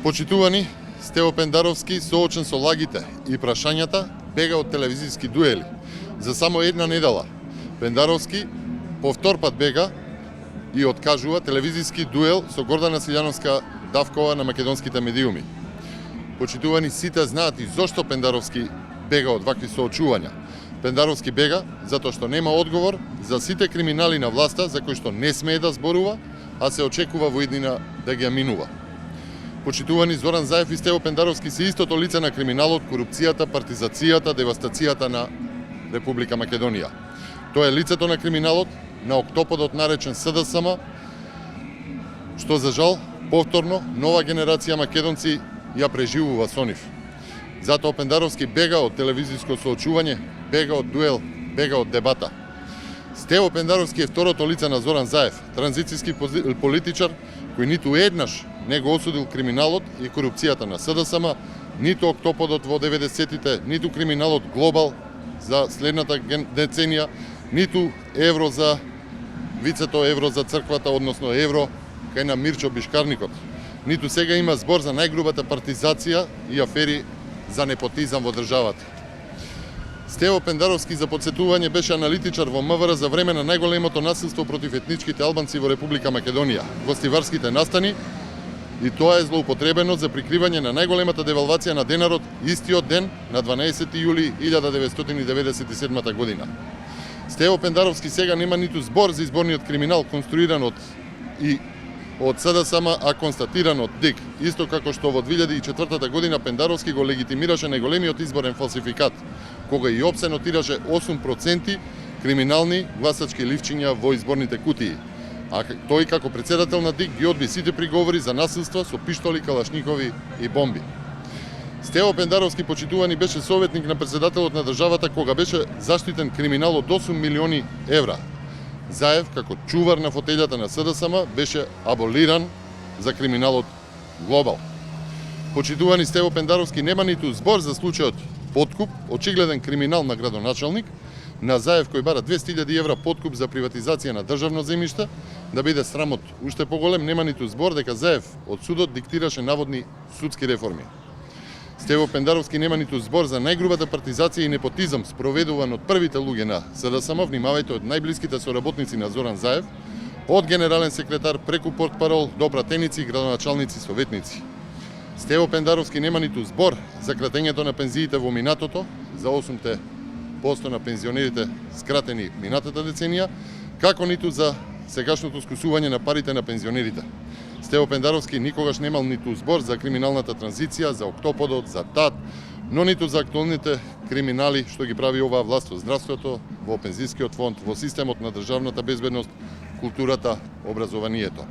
Почитувани, Стево Пендаровски, соочен со лагите и прашањата, бега од телевизиски дуели. За само една недела, Пендаровски повтор пат бега и откажува телевизиски дуел со Гордана Силјановска Давкова на македонските медиуми. Почитувани, сите знаат и зошто Пендаровски бега од вакви соочувања. Пендаровски бега затоа што нема одговор за сите криминали на власта за кои што не смее да зборува, а се очекува во иднина да ги минува. Почитувани, Зоран Заев и Стево Пендаровски се истото лице на криминалот, корупцијата, партизацијата, девастацијата на Република Македонија. Тоа е лицето на криминалот, на октоподот наречен СДСМ, што за жал повторно нова генерација македонци ја преживува со нив. Затоа Пендаровски бега од телевизиско соочување, бега од дуел, бега од дебата. Стево Пендаровски е второто лице на Зоран Заев, транзицијски политичар кој ниту еднаш не го осудил криминалот и корупцијата на СДСМ, ниту октоподот во 90-тите, ниту криминалот глобал за следната деценија, ниту евро за вицето евро за црквата, односно евро кај на Мирчо Бишкарникот. Ниту сега има збор за најгрубата партизација и афери за непотизам во државата. Стево Пендаровски, за подсетување, беше аналитичар во МВР за време на најголемото насилство против етничките албанци во Република Македонија, гостиварските настани, и тоа е злоупотребено за прикривање на најголемата девалвација на денарот истиот ден на 12 јули 1997 година. Стево Пендаровски сега нема ниту збор за изборниот криминал конструиран од СДСМ, а констатиран од ДИК, исто како што во 2004 година Пендаровски го легитимираше најголемиот изборен фалсификат, кога и ОПСЕ нотираше 8% криминални гласачки ливчиња во изборните кутии. А тој како председател на ДИК ги одби сите приговори за насилства со пиштоли, калашникови и бомби. Стево Пендаровски, почитувани, беше советник на председателот на државата кога беше заштитен криминал од 8 милиони евра. Заев, како чувар на фотелјата на СДСМ, беше аболиран за криминалот глобал. Почитувани, Стево Пендаровски нема ниту збор за случајот подкуп, очигледен криминал на градоначалник, на Заев кој бара 200.000 евра подкуп за приватизација на државно земјиште, да биде срамот уште поголем, нема ниту збор дека Заев од судот диктираше наводни судски реформи. Стево Пендаровски нема ниту збор за најгрубата партизација и непотизам спроведуван од првите луѓе на СДСМ, внимавајте, од најблиските соработници на Зоран Заев, од генерален секретар преку портпарол до пратеници, градоначалници, советници. Стево Пендаровски нема ниту збор за кратењето на пензиите во минатото, за 8% на пензионерите скратени минатата деценија, како ниту за сегашното скусување на парите на пензионерите. Стево Пендаровски никогаш немал ниту збор за криминалната транзиција, за октоподот, за ТАТ, но ниту за актуалните криминали што ги прави оваа власт во здравството, во пензискиот фонд, во системот на државната безбедност, културата, образованието.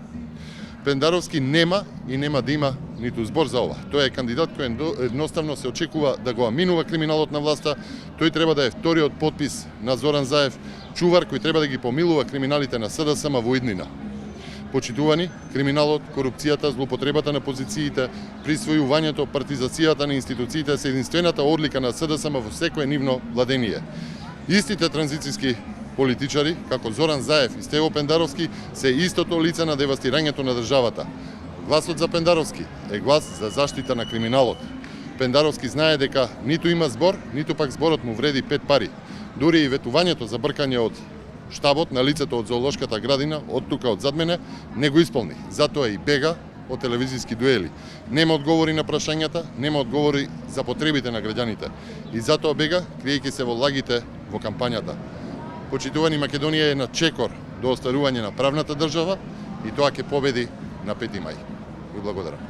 Пендаровски нема и нема да има ниту збор за ова. Тој е кандидат кој едноставно се очекува да го аминува криминалот на власта. Тој треба да е вториот подпис на Зоран Заев, чувар кој треба да ги помилува криминалите на СДСМ во иднина. Почитувани, криминалот, корупцијата, злоупотребата на позициите, присвојувањето, партизацијата на институциите се единствената одлика на СДСМ во секое нивно владение. Истите транзицијски политичари, како Зоран Заев и Стево Пендаровски, се истото лице на девастирањето на државата. Гласот за Пендаровски е глас за заштита на криминалот. Пендаровски знае дека ниту има збор, ниту пак зборот му вреди 5 пари. Дури и ветувањето за бркање од штабот на лицето од зоолошката градина, од тука од зад мене, не го исполни. Затоа и бега од телевизиски дуели. Нема одговори на прашањата, нема одговори за потребите на граѓаните. И затоа бега, криејќи се во лагите во кампањата. Почитувани, Македонија е на чекор до остварување на правната држава и тоа ќе победи на 5 мај. Ви благодарам.